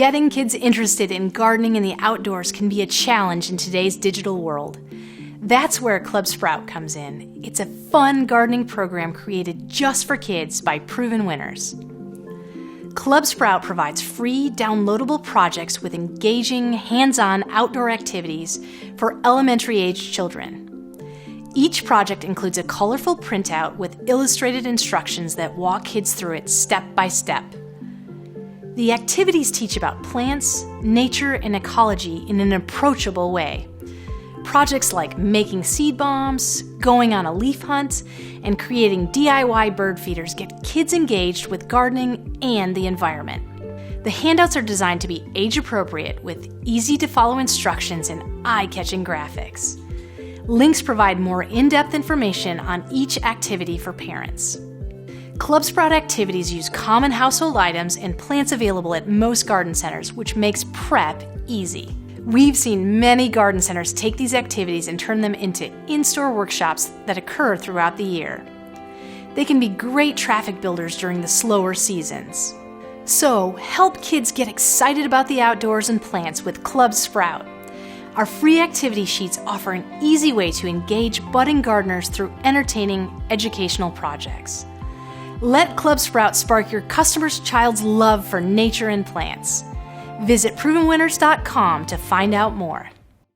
getting kids interested in gardening and the outdoors can be a challenge in today's digital world. That's where Club Sprout comes in. It's a fun gardening program created just for kids by proven winners. Club Sprout provides free, downloadable projects with engaging, hands-on outdoor activities for elementary-age children. Each project includes a colorful printout with illustrated instructions that walk kids through it step by step. The activities teach about plants, nature, and ecology in an approachable way. Projects like making seed bombs, going on a leaf hunt, and creating DIY bird feeders get kids engaged with gardening and the environment. The handouts are designed to be age-appropriate with easy-to-follow instructions and eye-catching graphics. Links provide more in-depth information on each activity for parents. Club Sprout activities use common household items and plants available at most garden centers, which makes prep easy. We've seen many garden centers take these activities and turn them into in-store workshops that occur throughout the year. They can be great traffic builders during the slower seasons. So, help kids get excited about the outdoors and plants with Club Sprout. Our free activity sheets offer an easy way to engage budding gardeners through entertaining educational projects. Let Club Sprout spark your customer's child's love for nature and plants. Visit provenwinners.com to find out more.